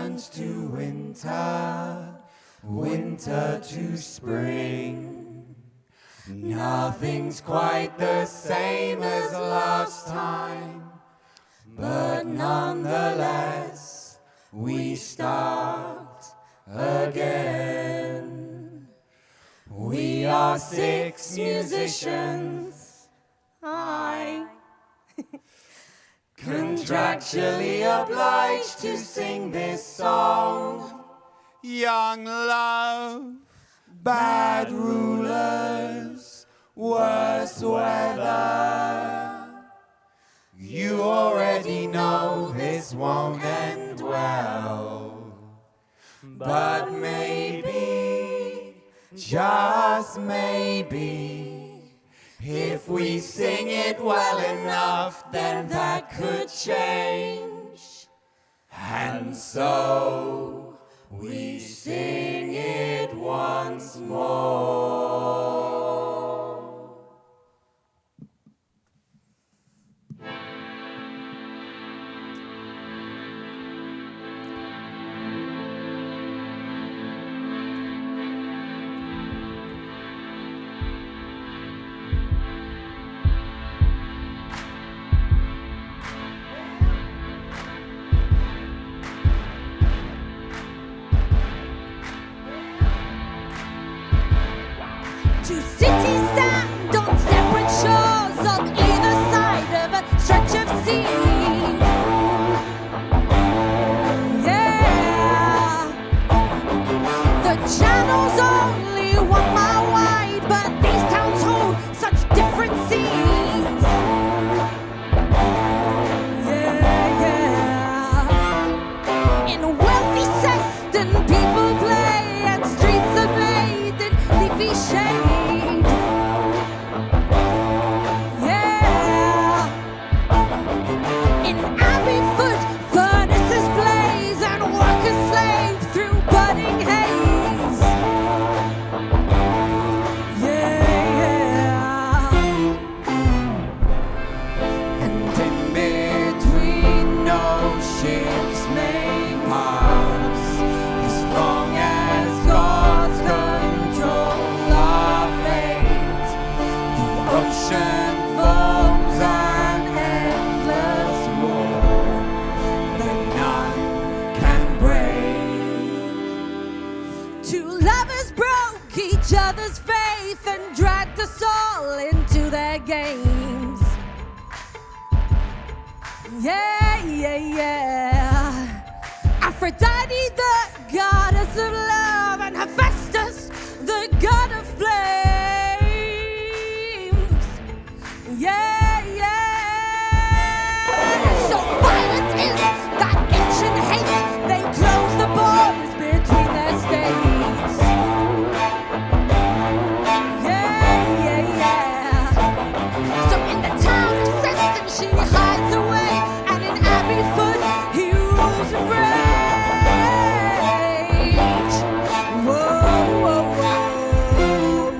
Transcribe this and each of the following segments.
turns to winter, winter to spring. Nothing's quite the same as last time, but nonetheless, we start again. We are 6 musicians, Hi. contractually obliged to sing this song. Young love, bad rulers, worse weather. You already know this won't end well, but maybe, just maybe, if we sing it well enough, then that could change. And so we sing it once more. Two cities stand on separate shores of either side of a stretch of sea. Yeah, the channel's only 1 mile wide, but these towns hold such different scenes. Yeah. In wealthy Seston, people play and streets are bathed in leafy shade. Other's faith and dragged us all into their games. Yeah, yeah, yeah. Aphrodite, the goddess of love, and Hephaestus, the god of flames. Yeah, yeah. So violent is that ancient hate, they close the borders between their states. She hides away, and in Abbeyfoot he rules with rage. Whoa, whoa, whoa,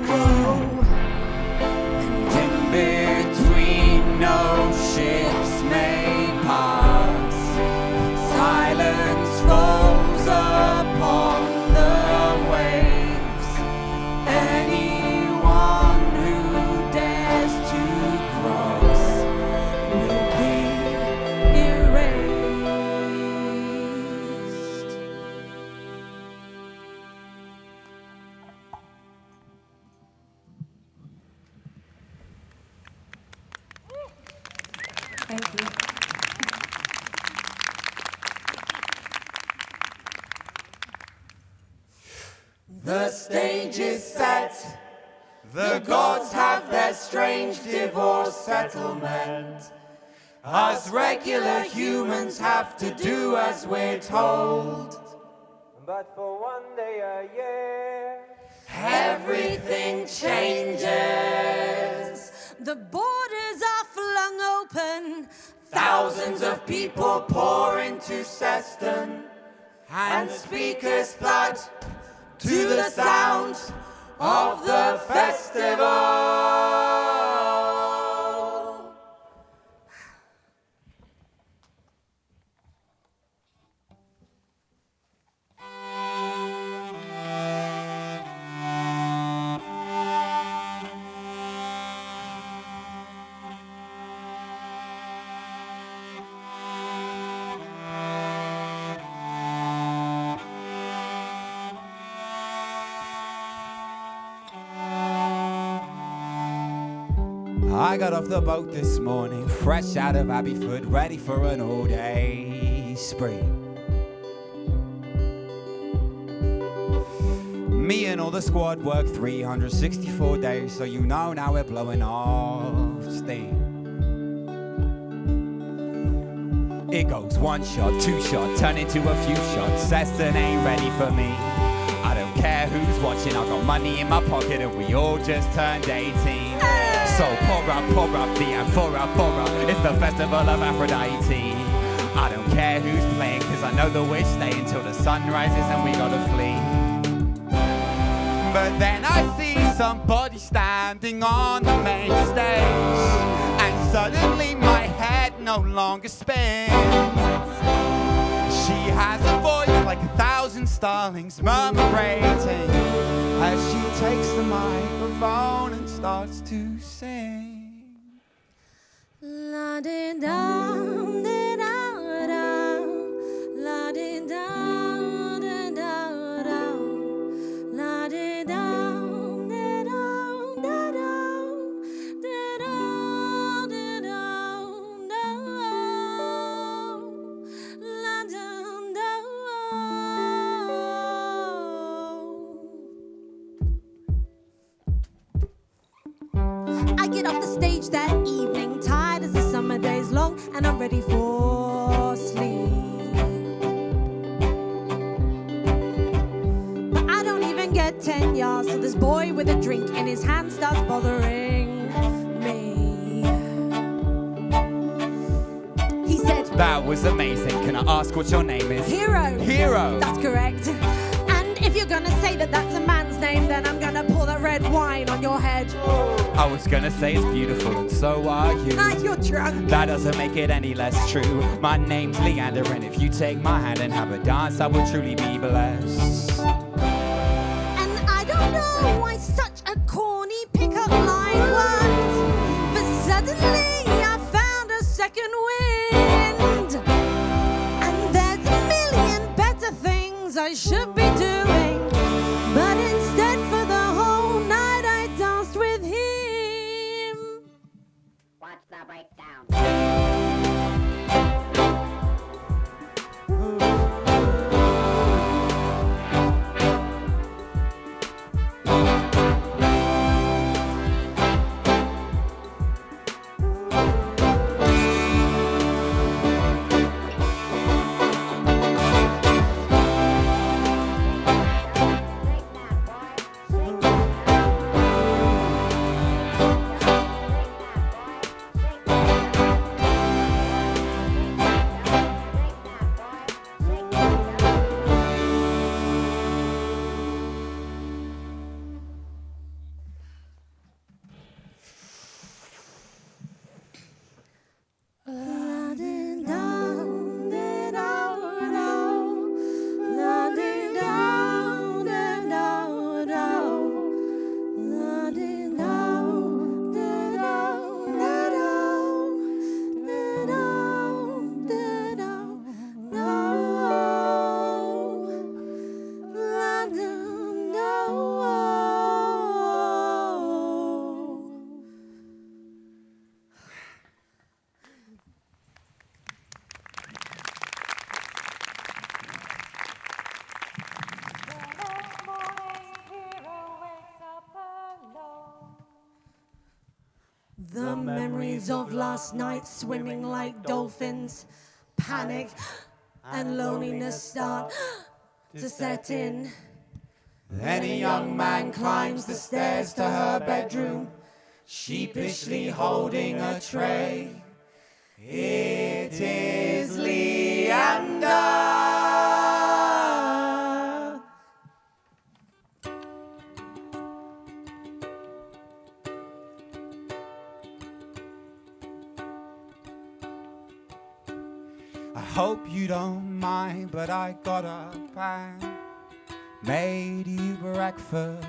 whoa. And in between no ships may pass, silence falls upon the waves. Anyone who dares to cross will be erased. Thank you. The stage is set. The gods have their strange divorce settlement. Us regular humans have to do as we're told. But for 1 day a year, Everything changes. The borders are flung open. Thousands of people pour into Seston, and speakers flood to the sound of the festival. I got off the boat this morning, fresh out of Abbeyford, ready for an all-day spree. Me and all the squad work 364 days, so you know now we're blowing off steam. It goes one shot, two shot, turn into a few shots. Seston ain't ready for me. I don't care who's watching, I've got money in my pocket and we all just turned 18. So pour up the amphora, it's the festival of Aphrodite. I don't care who's playing, cause I know that we're staying till the sun rises and we gotta flee. But then I see somebody standing on the main stage, and suddenly my head no longer spins. She has a voice like 1,000 starlings murmurating as she takes the microphone and starts to sing. La di da di da da, la di da di da da, la di da di da da da, di da di da da, la da da. I get off the stage that evening, tired as the summer days long, and I'm ready for sleep. But I don't even get 10 yards, so this boy with a drink in his hand starts bothering me. He said, That was amazing, can I ask what your name is? Hero. Hero! That's correct. And if you're gonna say that that's a man's name, then I'm gonna pour that red wine on your head. I was gonna say it's beautiful and so are you. Ah, you're drunk. That doesn't make it any less true. My name's Leander, and if you take my hand and have a dance, I will truly be blessed. And I don't know why such a corny pickup line worked, but suddenly I found a second wind. And there's a million better things I should be doing, but instead for the whole night I danced with him. Watch the breakdown. The memories of last night swimming like dolphins, panic and loneliness start to set in. Then a young man climbs the stairs to her bedroom, sheepishly holding a tray. It is Leander. I hope you don't mind, but I got up and made you breakfast.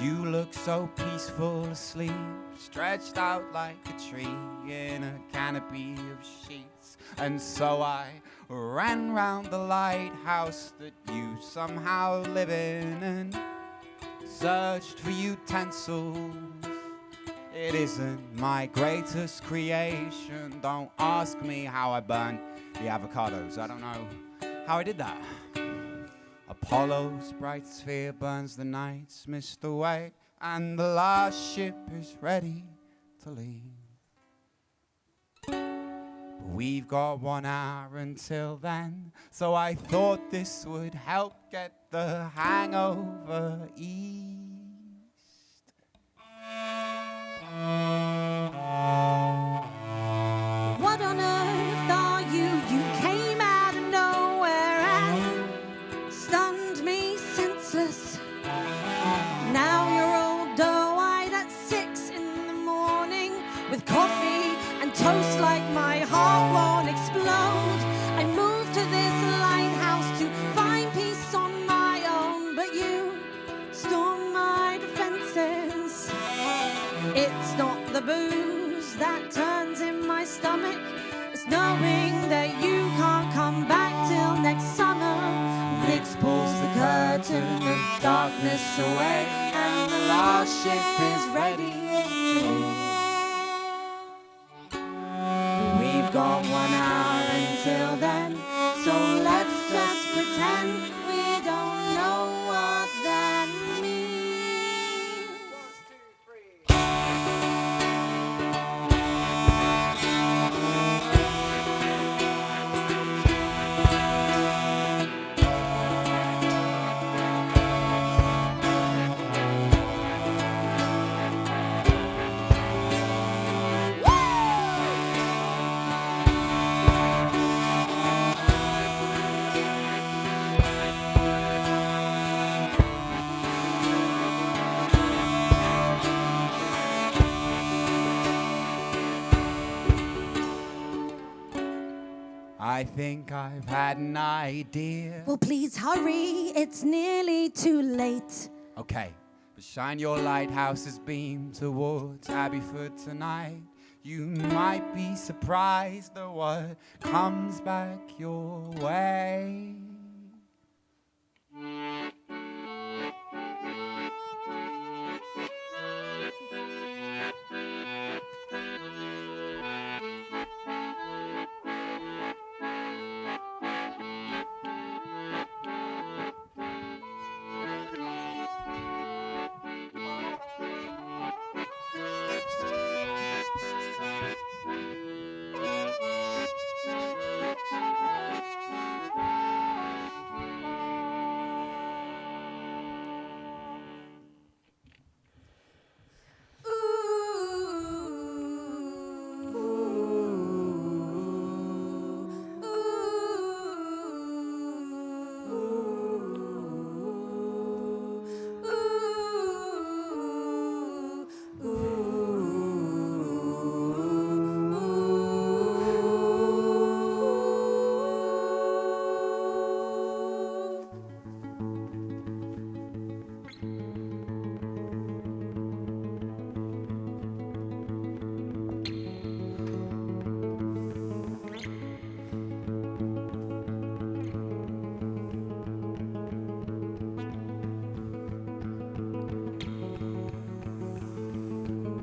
You look so peaceful asleep, stretched out like a tree in a canopy of sheets. And so I ran round the lighthouse that you somehow live in and searched for utensils It isn't my greatest creation. Don't ask me how I burned the avocados. I don't know how I did that. Apollo's bright sphere burns the night's mist away, and the last ship is ready to leave. But we've got 1 hour until then, so I thought this would help get the hangover eased. What on earth are you? You came out of nowhere and stunned me senseless. Now you're all doe-eyed at 6 in the morning with coffee and toast like my heart won't explode. I moved to this lighthouse to find peace on my own, but you stormed my defenses. It's not the booze that turns in my stomach, it's knowing that you can't come back till next summer. Nix pulls the curtain of darkness away, and the last ship is ready to leave. We've got 1 hour until then, so let's just pretend we don't know what that means. 1, 2, 3. I think I've had an idea. Well, please hurry, it's nearly too late. Okay, but shine your lighthouse's beam towards Abbeyford tonight. You might be surprised at what comes back your way.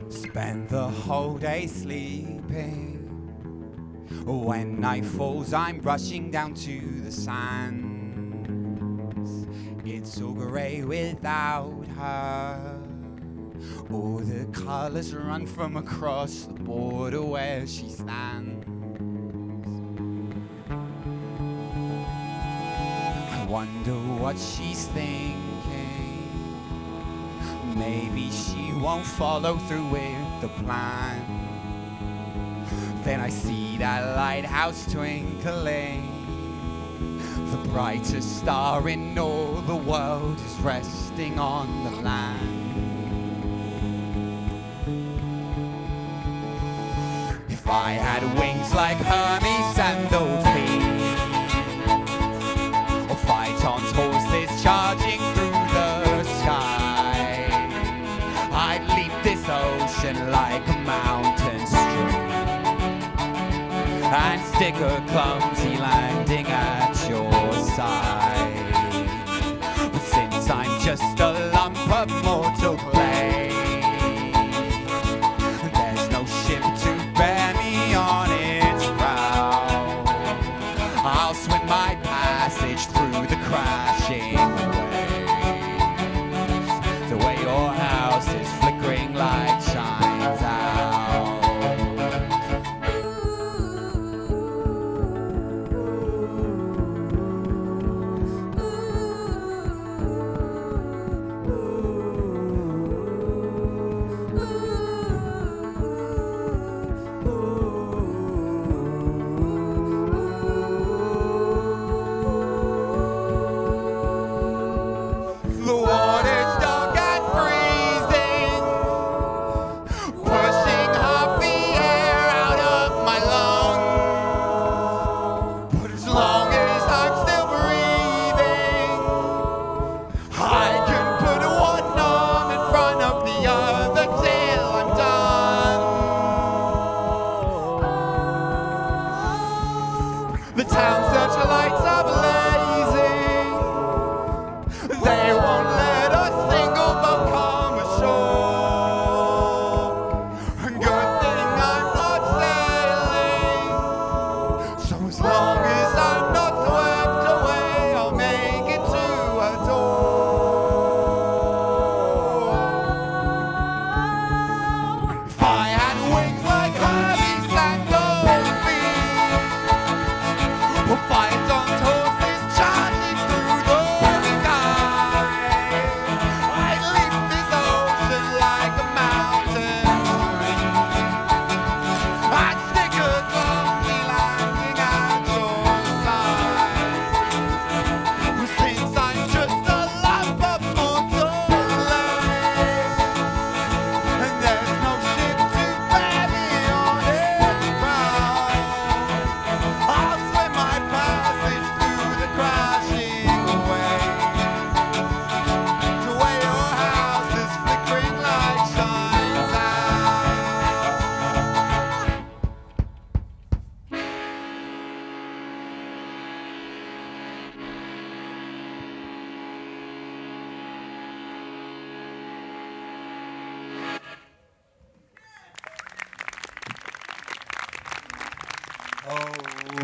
Spend the whole day sleeping. When night falls, I'm rushing down to the sands. It's all grey without her. All the colours run from across the border where she stands. I wonder what she's thinking. Maybe she won't follow through with the plan. Then I see that lighthouse twinkling. The brightest star in all the world is resting on the land. If I had wings like Hermes' sandaled feet, or Phaeton's horses charging through the sky, I'd leap this ocean like a mountain stream and stick a clumsy landing at your side. But since I'm just a lump of mortal clay,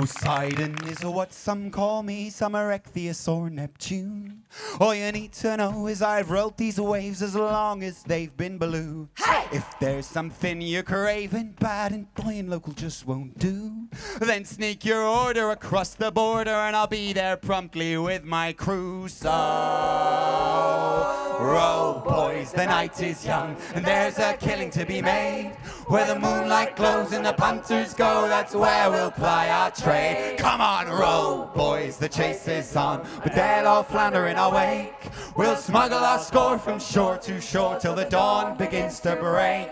Poseidon is what some call me, some Erechtheus or Neptune. All you need to know is I've rode these waves as long as they've been blue. Hey! If there's something you're craving, bad and boy local just won't do, then sneak your order across the border and I'll be there promptly with my crew. So row, boys, the night is young and there's a killing to be made. Where the moonlight glows and the punters go, that's where we'll ply our trade. Come on, row, boys, the chase is on, but they'll all flounder in our wake. We'll smuggle our score from shore to shore till the dawn begins to break.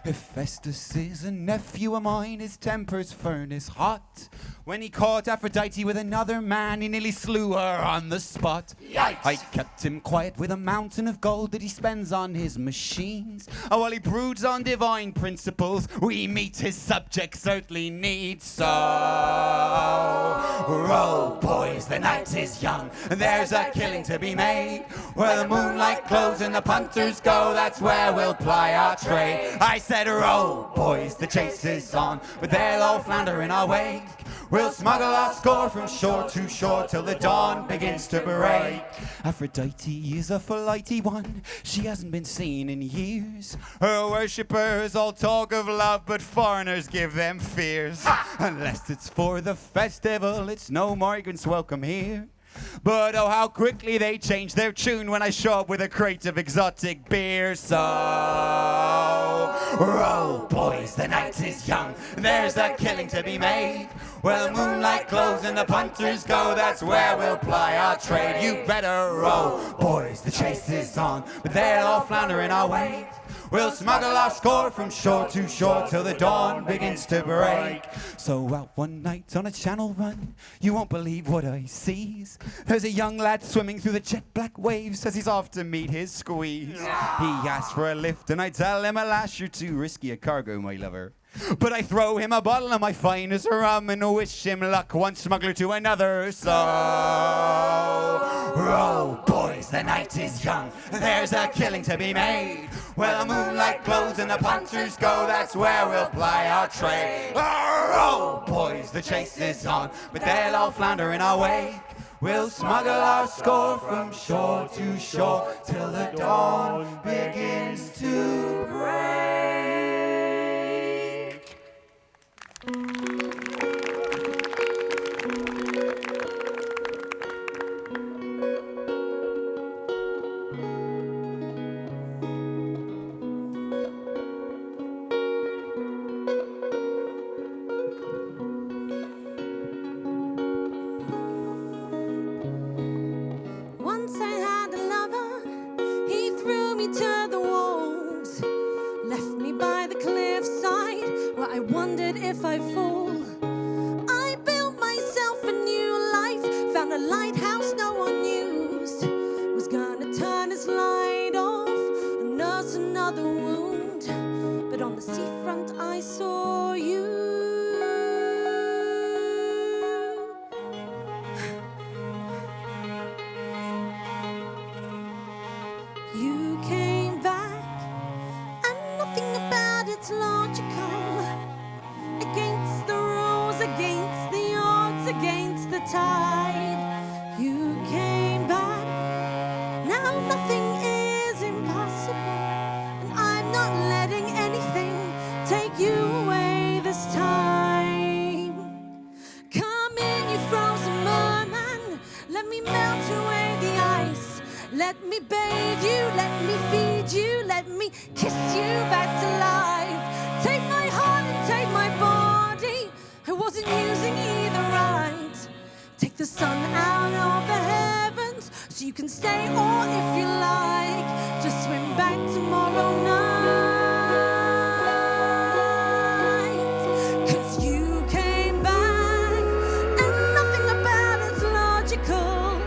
If Festus is a nephew of mine, his temper's furnace hot. When he caught Aphrodite with another man, he nearly slew her on the spot. Yikes! I kept him quiet with a mountain of gold that he spends on his machines. And while he broods on divine principles, we meet his subjects' earthly needs. So row, boys, the night is young and there's a killing to be made. Where the moonlight glows and the punters go, that's where we'll ply our trade. I said row, boys, the chase is on, but they'll all flounder in our wake. We'll smuggle our score from shore to shore till the dawn begins to break. Aphrodite is a flighty one, she hasn't been seen in years. Her worshippers all talk of love, but foreigners give them fears. Unless it's for the festival, it's no migrants welcome here. But oh, how quickly they change their tune when I show up with a crate of exotic beer. So row, boys, the night is young, there's a killing to be made. Where the moonlight glows and the punters go, that's where we'll ply our trade. You better row, boys, the chase is on, but they'll all flounder in our wake. We'll smuggle our score from shore to shore till the dawn begins to break. So out one night on a channel run, you won't believe what I sees. There's a young lad swimming through the jet black waves, says he's off to meet his squeeze. He asks for a lift and I tell him, alas, you're too risky a cargo, my lover. But I throw him a bottle of my finest rum and wish him luck, one smuggler to another. So row, boys, the night is young, there's a killing to be made. Where the moonlight glows and the punters go, that's where we'll ply our trade. Row, boys, the chase is on, but they'll all flounder in our wake. We'll smuggle our score from shore to shore till the dawn begins to break. Once I had a lover, he threw me to the wolves, left me by the cliffside where I wondered if I'd fall. I built myself a new life, found a lighthouse no one used, was gonna turn his light off and nurse another wound, but on the seafront I saw you. You came back, and nothing about it's logical. Against the rules, against the odds, against the tide. You came back, now nothing is impossible. And I'm not letting anything take you away this time. Come in, you frozen merman, let me melt away the ice. Let me bathe you, let me feed you, let me kiss you back to life. Take my heart and take my body, I wasn't using either right. Take the sun out of the heavens so you can stay, or if you like, just swim back tomorrow night. 'Cause you came back and nothing about it's logical.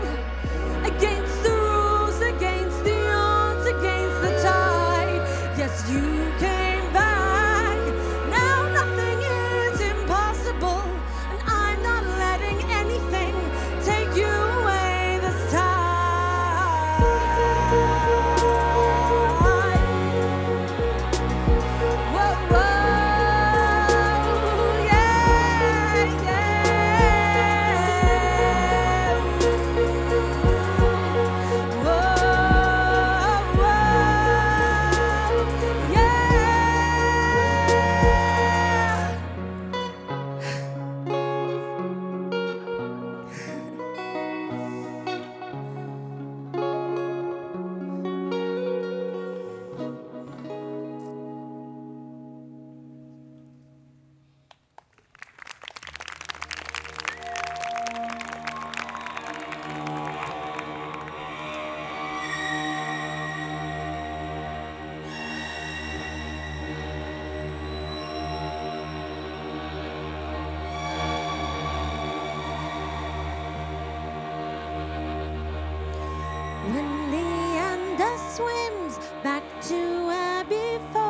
Against the rules, against the odds, against the tide. Yes, you came back. Now nothing is impossible, and I'm not letting anything take you away this time. When Leander swims back to Abbeyford,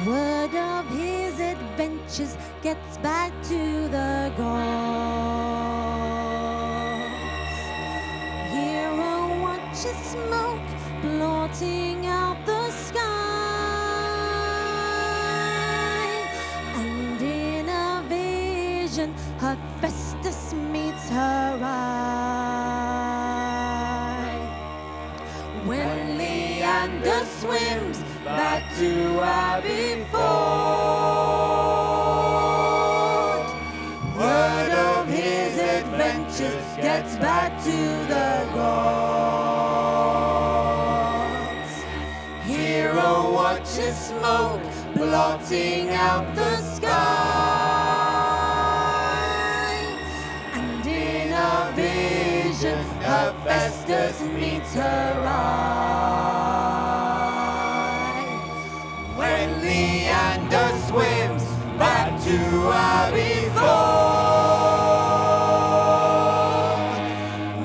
word of his adventures gets back to the gods. Hero watches smoke blotting out the sky, and in a vision Hephaestus meets her eye. When Leander swims back to Abbeyford, word of his adventures gets back to the gods. Hero watches smoke blotting out the sky, and in a vision Hephaestus meets her eye. When Leander swims back to Abbeyford,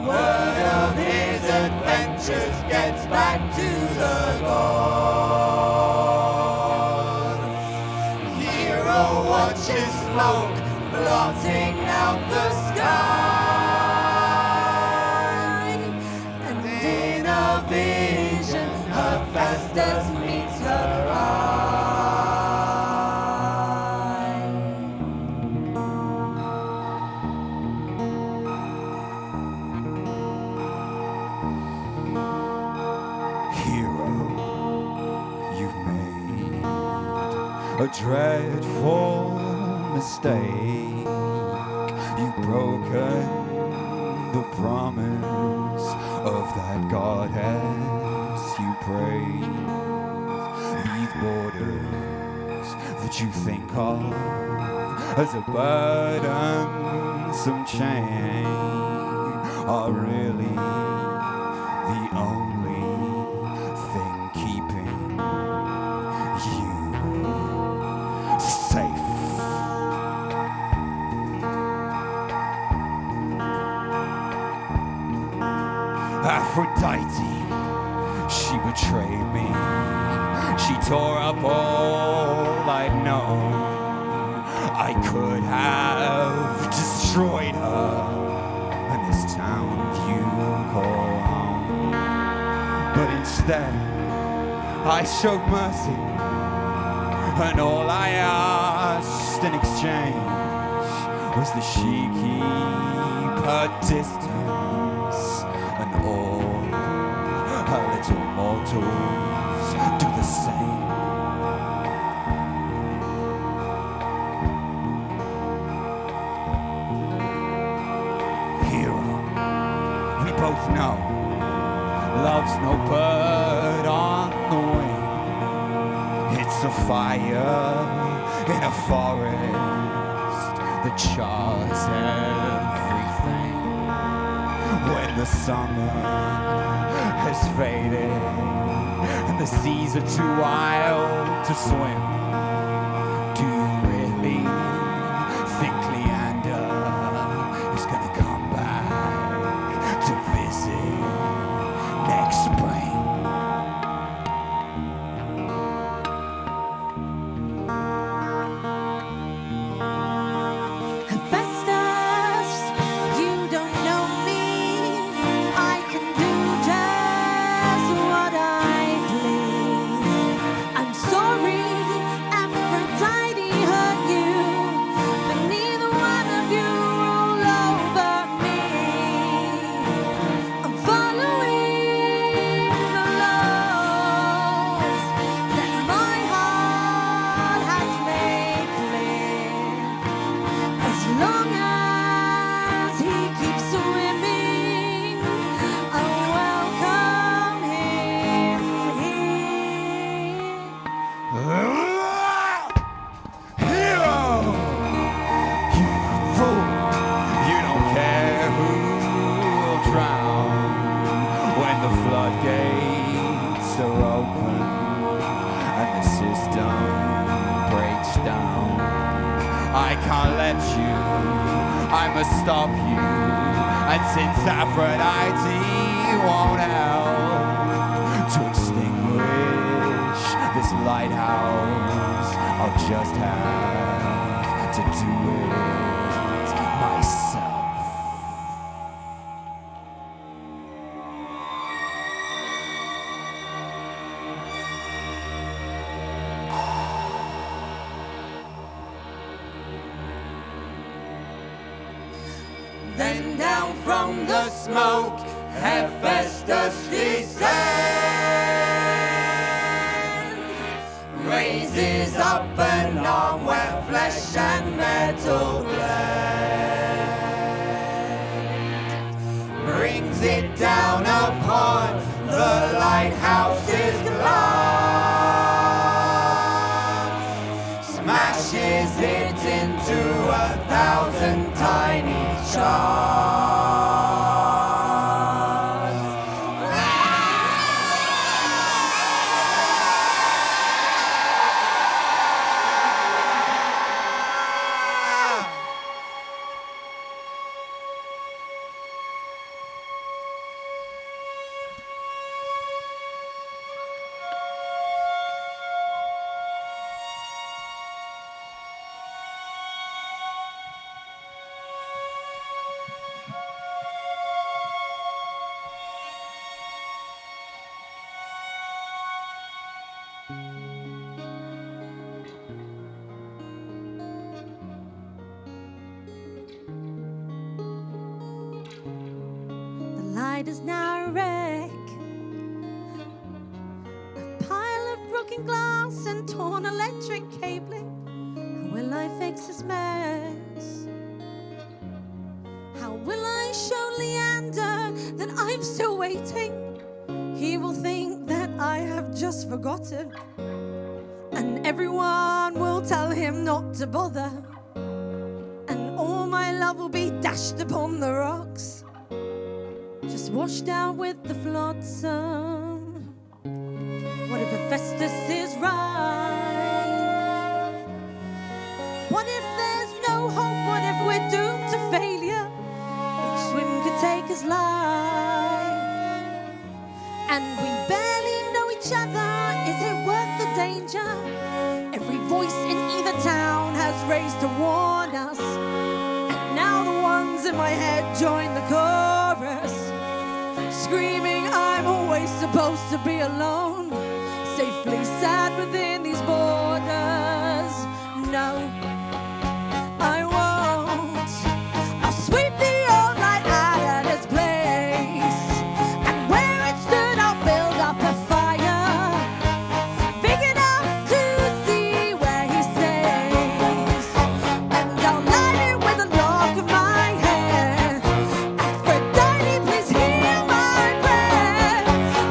word of his adventures gets back to the gods. Hero watches smoke blotting out the sky, and in a vision Hephaestus meets her eye. Hero, you've made a dreadful mistake. You've broken the promise of that goddess you praise. These borders that you think of as a burdensome chain are really the only thing keeping you safe. Aphrodite, she betrayed me. She tore up all I'd known. I could have destroyed her and this town you call home. But instead, I showed mercy, and all I asked in exchange was that she keep her distance, and all her little mortals do the same. Hero, we both know love's no bird on the wing. It's a fire in a forest that chars everything. When the summer has faded and the seas are too wild to swim, do you really think Leander is gonna come back to visit next spring? Hephaestus, you don't know me. I can do just what I please. I'm sorry, Aphrodite hurt you, but neither one of you rule over me. I'm following the laws that my heart has made clear. As long as he keeps swimming, I'll welcome him here. Hero! You fool! You don't care who'll drown when the floodgates are open and the system breaks down. I can't let you, I must stop you, And since Aphrodite won't help to extinguish this lighthouse, I'll just have to do it myself. Then down from the smoke, Hephaestus descends, raises up an arm where flesh and metal blend, brings it down upon the lighthouse's glass, smashes it into 1,000 tiny shards. The light is now a wreck, a pile of broken glass and torn electric cabling. How will I fix this mess? How will I show Leander that I'm still waiting? He will think that I have just forgotten, and everyone will tell him not to bother, and all my love will be dashed upon the rocks, just washed out with the flotsam. What if Hephaestus is right? What if there's no hope? What if we're doomed to failure? Each swim could take us life, and we barely know each other. Is it worth the danger? Every voice in either town has raised to warn us, and now the ones in my head join the chorus, screaming I'm always supposed to be alone, safely sad within these borders. No, I won't. I'll sweep the old light out of its place, and where it stood I'll build up a fire big enough to see where he stays, and I'll light it with a lock of my hair. Aphrodite, please hear my prayer.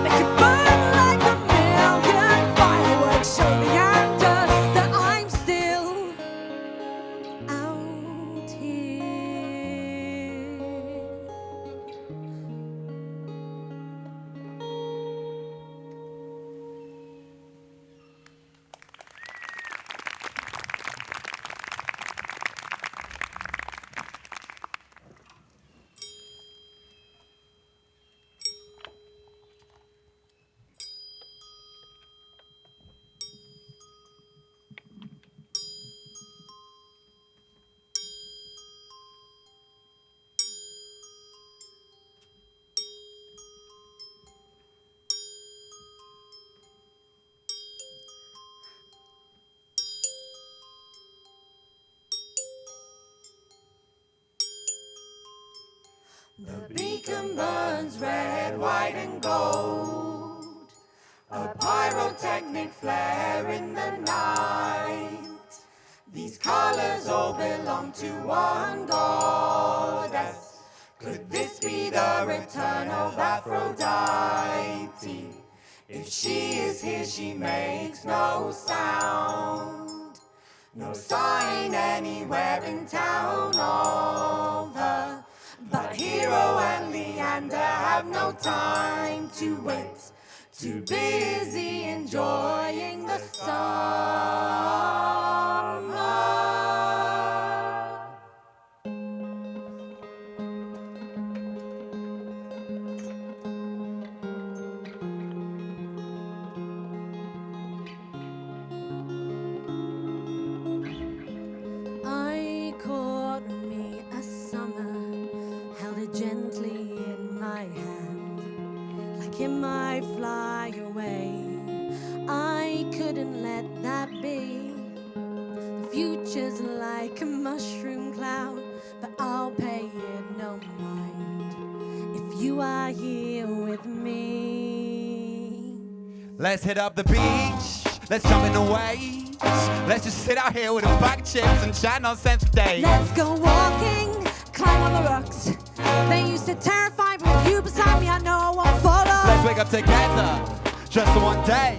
Make it burn like a million fireworks. Show Leander that I'm still out here. The beacon burns red, white and gold, a pyrotechnic flare in the night. These colors all belong to one goddess. Could this be the return of Aphrodite? If she is here, she makes no sound, no sign anywhere in town of her. But Hero and Leander have no time to wait, too busy enjoying the summer. gently in my hand, like it might fly away. I couldn't let that be. The future's like a mushroom cloud, but I'll pay it no mind if you are here with me. Let's hit up the beach, let's jump in the waves. Let's just sit out here with a bag of chips and chat nonsense for days. Let's go walking, climb on the rocks. They used to terrify me, with you beside me I know I won't follow. Let's wake up together, just for one day.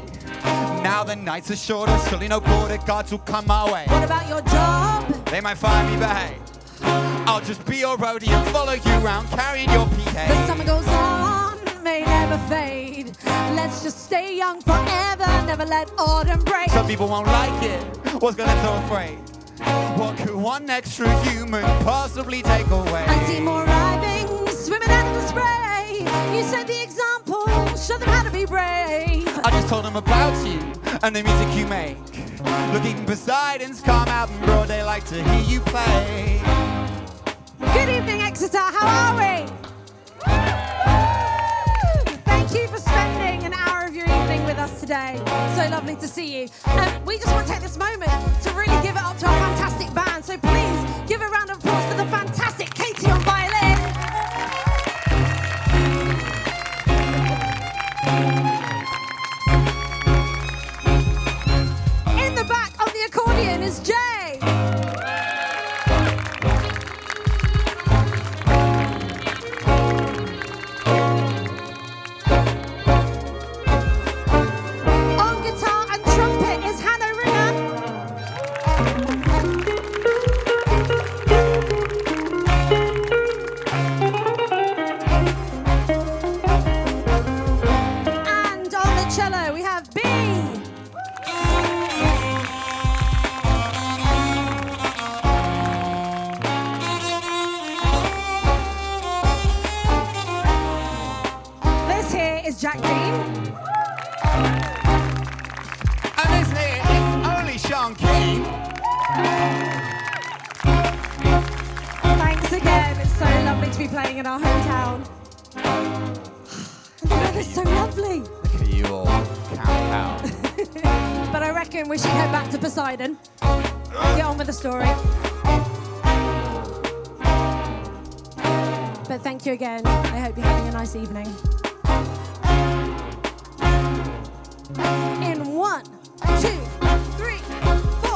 Now the nights are shorter, surely no border guards will come my way. What about your job? They might find me, but hey, I'll just be your roadie and follow you around carrying your PK. The summer goes on, may never fade. Let's just stay young forever, never let autumn break. Some people won't like it, what's gonna so afraid? What could one extra human possibly take away? I see more arriving, swimming out in the spray. You set the example, show them how to be brave. I just told them about you and the music you make. Look, even Poseidon's come out in broad daylight to hear you play. Good evening, Exeter, how are we? Thank you for spending an hour of your evening with us today. So lovely to see you. We just want to take this moment to really give it up to our fantastic band. So please give a round of applause to the fantastic Katie on violin. In the back on the accordion is Jay. On guitar and trumpet is Hannah Ringer. And on the cello we have B. This here is Jack Dean. And this here is only Sean King. Thanks again. It's so lovely to be playing in our hometown. The weather's so lovely. Look at you all count out. But I reckon we should head back to Poseidon. Get on with the story. But thank you again. I hope you're having a nice evening. In 1, 2, 3, 4.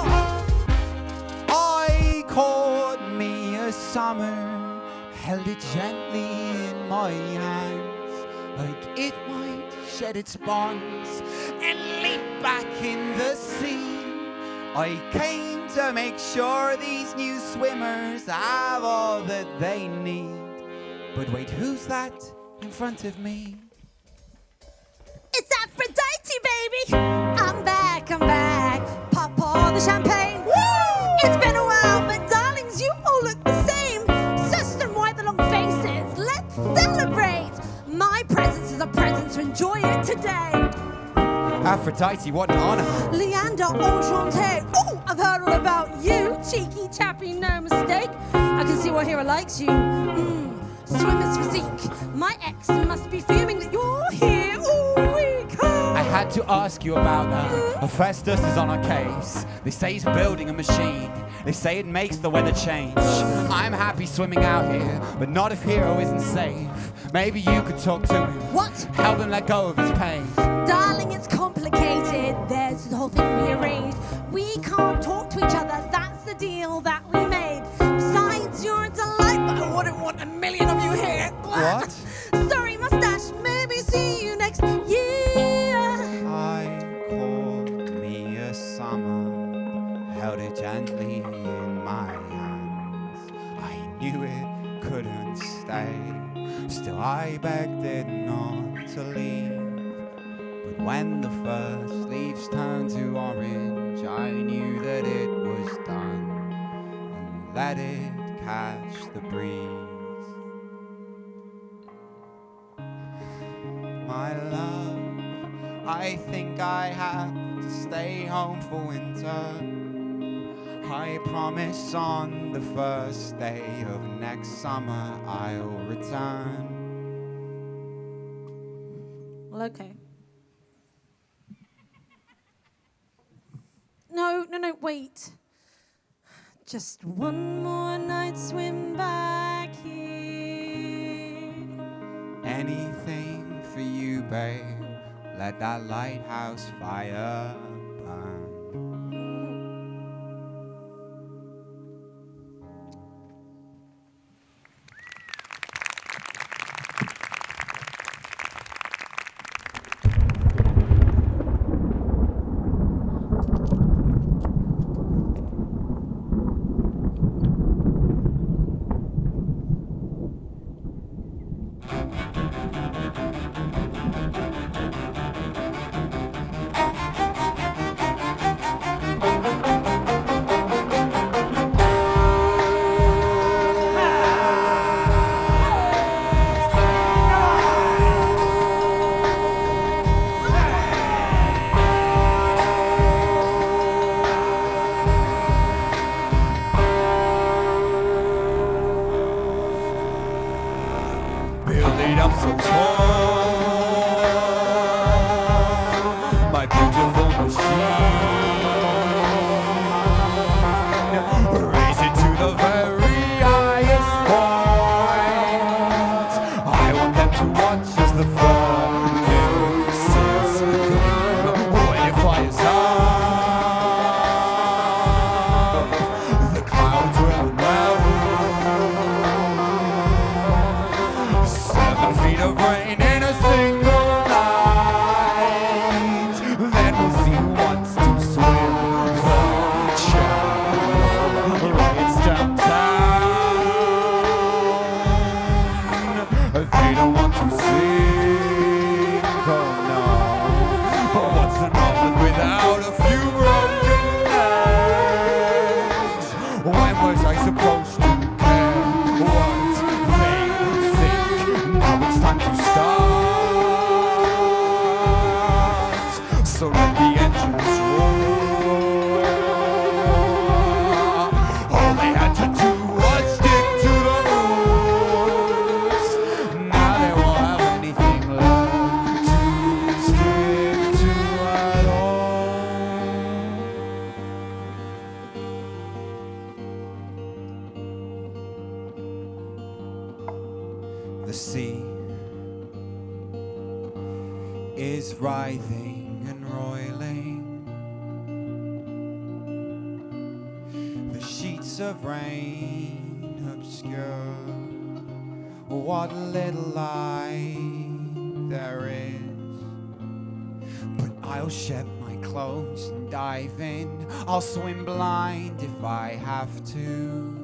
I caught me a summer, held it gently in my hands, like it might shed its bonds and leap back in the sea. I came to make sure these new swimmers have all that they need. But wait, who's that in front of me? It's Aphrodite, baby! I'm back, I'm back. Pop all the champagne. Woo! It's been a while, but darlings, you all look the same. Zest and wipe the long faces. Let's celebrate. My presence is a present to enjoy it today. Aphrodite, what an honor. Leander, enchanté. Oh, I've heard all about you. Cheeky chappy, no mistake. I can see why Hera likes you. Swimmer's physique. My ex must be fuming that you're here. Ooh, we come. I had to ask you about that. Hephaestus is on our case. They say he's building a machine. They say it makes the weather change. I'm happy swimming out here, but not if Hero isn't safe. Maybe you could talk to him. What? Help him let go of his pain. Darling, it's complicated. There's the whole thing rearranged. We can't talk to each other. That's the deal that we made. Besides, you're a delight, but I wouldn't want a million of you here. What? Sorry, mustache. Maybe see you next year. I caught me a summer, held it gently in my hands. I knew it couldn't stay, still I begged it not to leave. But when the first leaves turned to orange, I knew that it was done, and let it catch the breeze. My love, I think I have to stay home for winter. I promise on the first day of next summer I'll return. turn. Well, okay. No, wait. Just one more night swim back here. Anything for you, babe. Let that lighthouse fire burn. Building up so tall, my beautiful machine. Raise it to the very highest point. I want them to watch as the furnaces gleam when it fires up. The clouds will melt. 7 feet of rain in a single night. Then we'll see who wants to swim the channel. Riots downtown. They don't want to sink, oh no. But what's an omelet without a few broken eggs? When was I supposed to care what they think? Now it's time to start. So let the engines roar. All they had to do was stick to the rules. Now they won't have anything left to stick to at all. The sea is writhing and roiling. The sheets of rain obscure what little light there is. But I'll shed my clothes and dive in. I'll swim blind if I have to.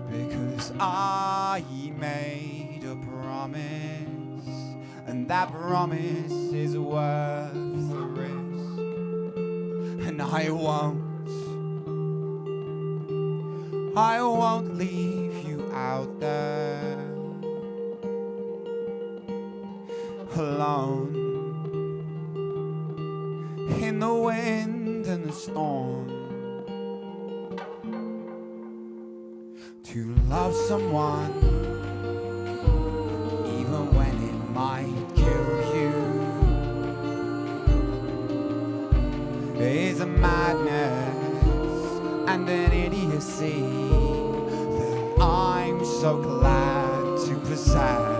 Because I made a promise, and that promise is worth the risk. And I won't leave you out there alone in the wind and the storm. To love someone, even when it might kill you, is a madness and an idiocy that I'm so glad to possess.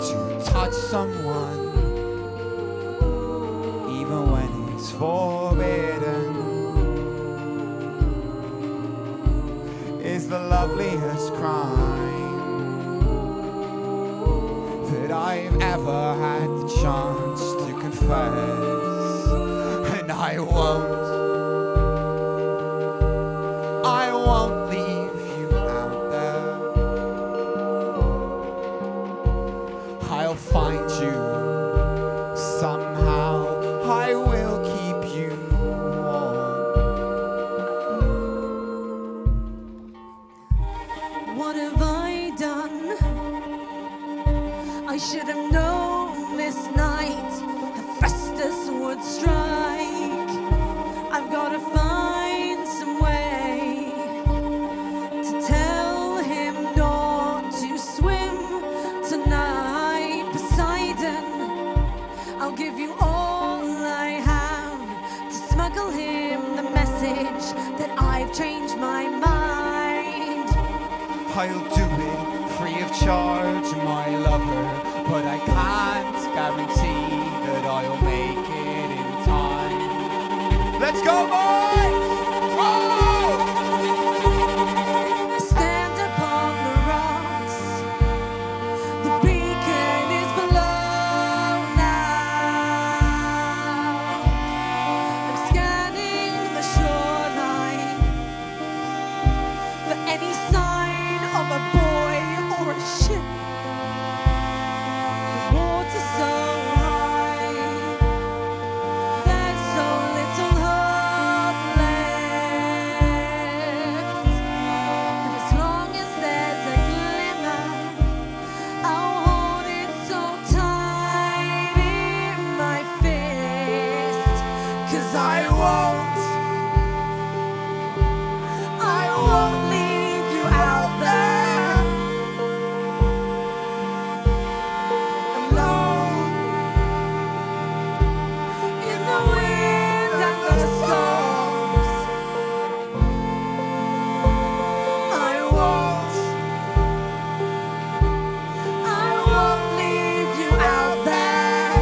To touch someone, even when it's forbidden, is the loveliest crime that I've ever had the chance to confess. And I won't leave you out there. I'll find you somehow. I will keep you warm. What have I done? I should have known this night Hephaestus would strike. I've got to find some way to tell I'll do it free of charge, my lover, but I can't guarantee that I'll make it in time. Let's go, boys! Whoa! I stand upon the rocks. The beacon is below now. I'm scanning the shoreline for any sign of a boy or a ship. The water's so high, there's so little hope left. But as long as there's a glimmer, I'll hold it so tight in my fist. 'Cause I won't leave you out there alone in the wind and the storms. I won't leave you out there.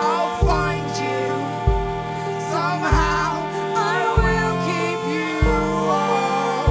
I'll find you somehow. I will keep you warm.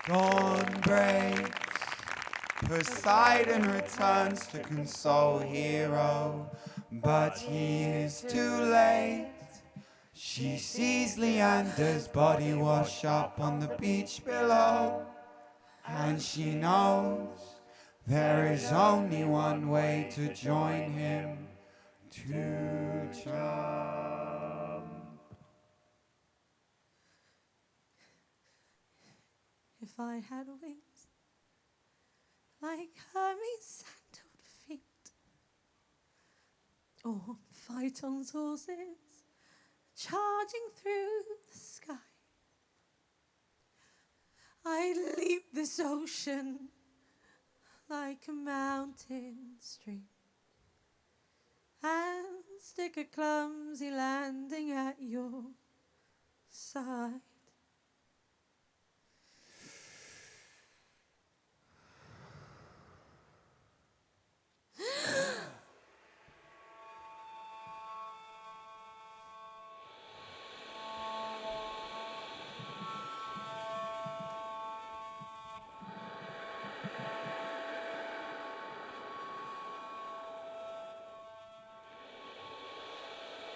Dawn breaks, Poseidon returns to console hero, but he is too late. She sees Leander's body wash up on the beach below, and she knows there is only one way to join him, to jump. If I had wings like Hermes' sandaled feet, or Phaeton's horses charging through the sky, I'd leap this ocean like a mountain stream and stick a clumsy landing at your side.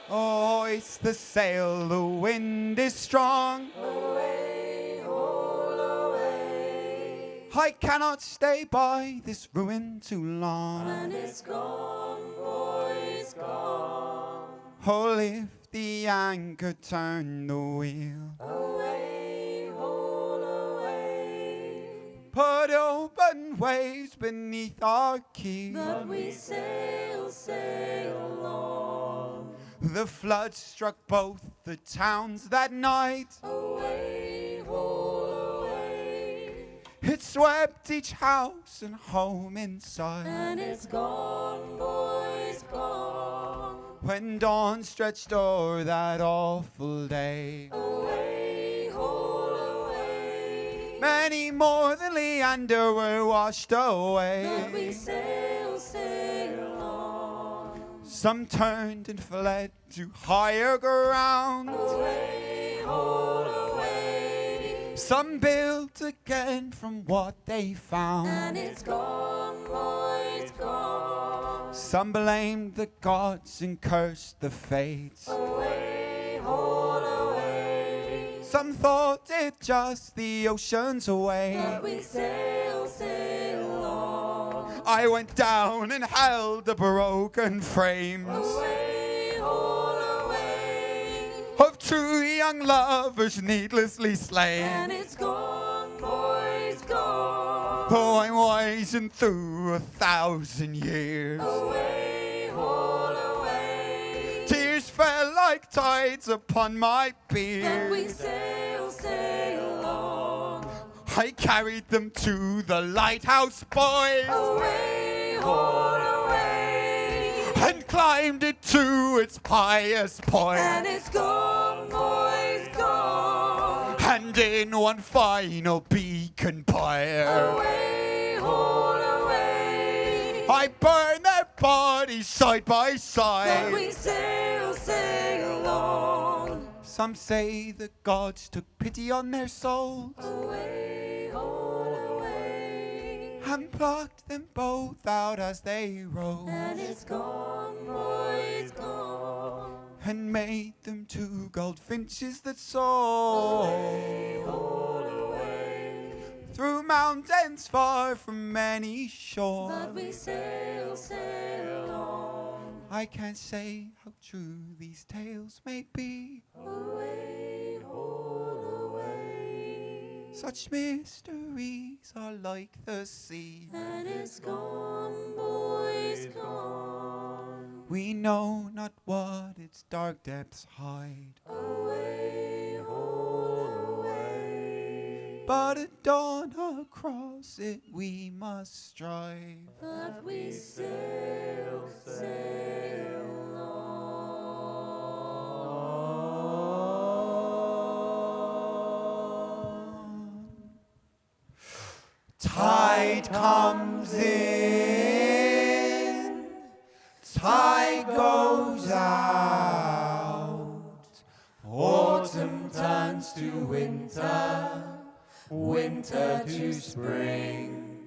Hoist the sail, the wind is strong. Away, all away. I cannot stay by this ruin too long. And it's gone, boys, gone. Oh, lift the anchor, turn the wheel. Away, all away. Put open waves beneath our keel. But we sail, sail on. The flood struck both the towns that night. Away, haul away. It swept each house and home inside. And it's gone, boys, gone. When dawn stretched o'er that awful day, Away, haul away. many more than Leander were washed away. But we sail, sail on. Some turned and fled to higher ground. Away, haul away. Some built again from what they found. And it's gone, boys, gone. Some blamed the gods and cursed the fates. Away, haul away. Some thought it just the ocean's way. But we sail, sail on. I went down and held the broken frames Away, haul away. of two young lovers needlessly And slain. it's gone, boys, gone. Oh, I'm wising through 1,000 years. Away, haul away. Tears fell like tides upon my But we beard. sail, sail on. I carried them to the lighthouse, boys, Away, haul away. and climbed it to its highest And point. it's gone, boys, gone. And in one final beacon pyre, Away, haul away. I burned their bodies side by But side. we sail, sail on. Some say the gods took pity on their souls Away, haul away. and plucked them both out as they rose, And it's gone, boys, gone. and made them two goldfinches that soared Haul away. through mountains far from any shore. But we sail, sail on. I can't say how true these tales may be. Away, haul away. Such mysteries are like the sea. And it's gone, boys, gone. We know not what its dark depths hide, Away, haul away. but at dawn across it we must strive. But we sail, sail on. Tide comes in, tide goes out. Autumn turns to winter, winter to spring.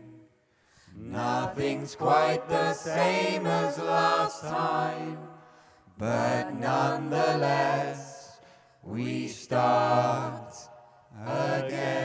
Nothing's quite the same as last time, but nonetheless we start again.